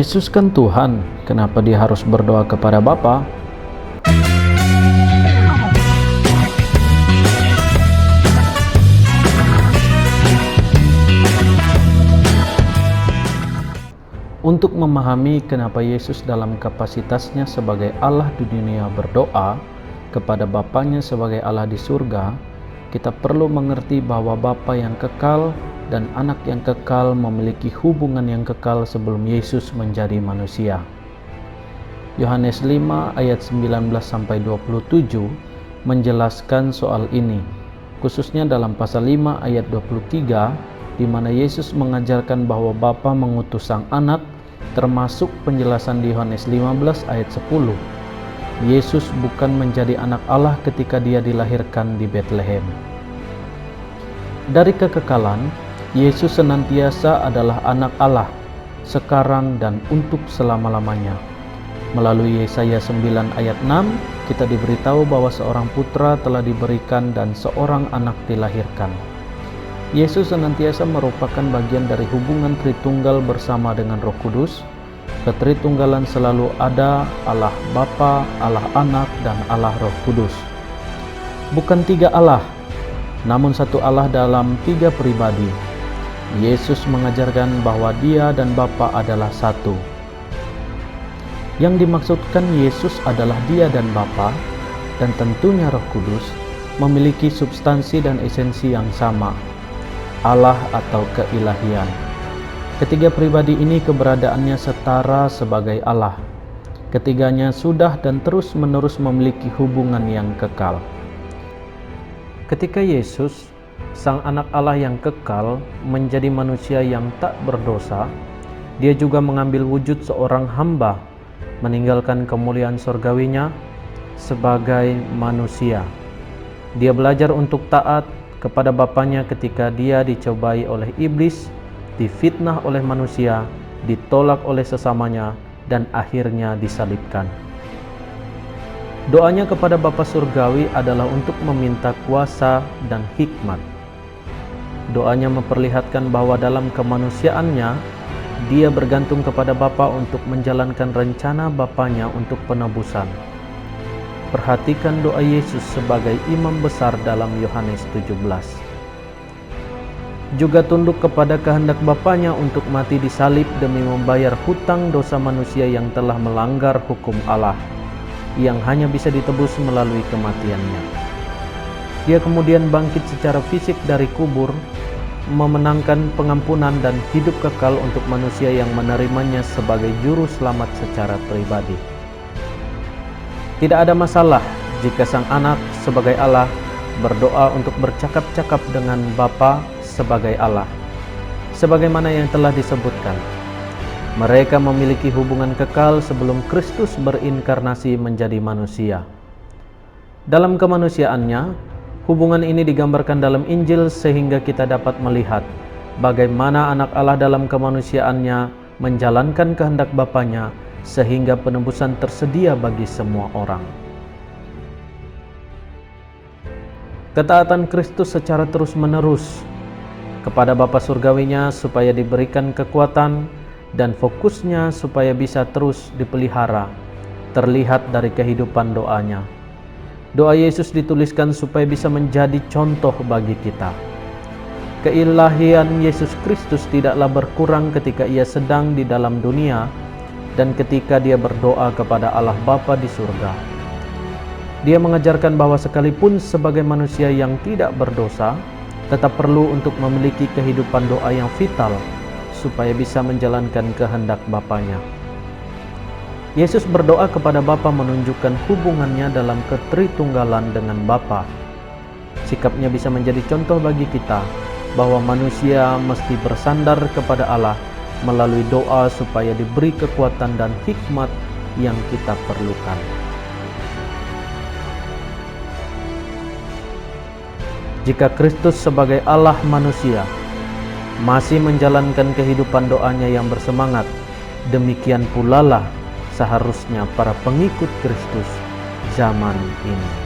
Yesus kan Tuhan, kenapa dia harus berdoa kepada Bapa? Untuk memahami kenapa Yesus dalam kapasitasnya sebagai Allah di dunia berdoa kepada Bapanya sebagai Allah di surga, kita perlu mengerti bahwa Bapa yang kekal dan Anak yang kekal memiliki hubungan yang kekal sebelum Yesus menjadi manusia. Yohanes 5 ayat 19-27 menjelaskan soal ini, khususnya dalam pasal 5 ayat 23, di mana Yesus mengajarkan bahwa Bapa mengutus Sang Anak, termasuk penjelasan di Yohanes 15 ayat 10. Yesus bukan menjadi anak Allah ketika dia dilahirkan di Betlehem. Dari kekekalan, Yesus senantiasa adalah anak Allah, sekarang dan untuk selama-lamanya. Melalui Yesaya 9 ayat 6, kita diberitahu bahwa seorang putra telah diberikan dan seorang anak dilahirkan. Yesus senantiasa merupakan bagian dari hubungan Tritunggal bersama dengan Roh Kudus. Ketritunggalan selalu ada, Allah Bapa, Allah Anak, dan Allah Roh Kudus. Bukan tiga Allah, namun satu Allah dalam tiga pribadi. Yesus mengajarkan bahwa Dia dan Bapa adalah satu. Yang dimaksudkan Yesus adalah Dia dan Bapa, dan tentunya Roh Kudus memiliki substansi dan esensi yang sama, Allah atau keilahian. Ketiga pribadi ini keberadaannya setara sebagai Allah. Ketiganya sudah dan terus-menerus memiliki hubungan yang kekal. Ketika Yesus, Sang Anak Allah yang kekal, menjadi manusia yang tak berdosa, Dia juga mengambil wujud seorang hamba, meninggalkan kemuliaan surgawinya sebagai manusia. Dia belajar untuk taat kepada Bapanya ketika Dia dicobai oleh iblis, difitnah oleh manusia, ditolak oleh sesamanya, dan akhirnya disalibkan. Doanya kepada Bapa Surgawi adalah untuk meminta kuasa dan hikmat. Doanya memperlihatkan bahwa dalam kemanusiaannya, Dia bergantung kepada Bapa untuk menjalankan rencana Bapanya untuk penebusan. Perhatikan doa Yesus sebagai imam besar dalam Yohanes 17. Juga tunduk kepada kehendak Bapanya untuk mati di salib demi membayar hutang dosa manusia yang telah melanggar hukum Allah, yang hanya bisa ditebus melalui kematiannya. Dia kemudian bangkit secara fisik dari kubur, memenangkan pengampunan dan hidup kekal untuk manusia yang menerimanya sebagai juru selamat secara pribadi. Tidak ada masalah jika Sang Anak sebagai Allah berdoa untuk bercakap-cakap dengan Bapa sebagai Allah. Sebagaimana yang telah disebutkan, mereka memiliki hubungan kekal sebelum Kristus berinkarnasi menjadi manusia. Dalam kemanusiaannya, hubungan ini digambarkan dalam Injil sehingga kita dapat melihat bagaimana Anak Allah dalam kemanusiaannya menjalankan kehendak Bapanya sehingga penebusan tersedia bagi semua orang. Ketaatan Kristus secara terus-menerus kepada Bapa Surgawinya supaya diberikan kekuatan dan fokusnya supaya bisa terus dipelihara terlihat dari kehidupan doanya. Doa Yesus dituliskan supaya bisa menjadi contoh bagi kita. Keilahian Yesus Kristus tidaklah berkurang ketika Ia sedang di dalam dunia dan ketika Dia berdoa kepada Allah Bapa di surga. Dia mengajarkan bahwa sekalipun sebagai manusia yang tidak berdosa, tetap perlu untuk memiliki kehidupan doa yang vital supaya bisa menjalankan kehendak Bapanya. Yesus berdoa kepada Bapa menunjukkan hubungannya dalam ketritunggalan dengan Bapa. Sikapnya bisa menjadi contoh bagi kita bahwa manusia mesti bersandar kepada Allah melalui doa supaya diberi kekuatan dan hikmat yang kita perlukan. Jika Kristus sebagai Allah manusia masih menjalankan kehidupan doanya yang bersemangat, demikian pula lah seharusnya para pengikut Kristus zaman ini.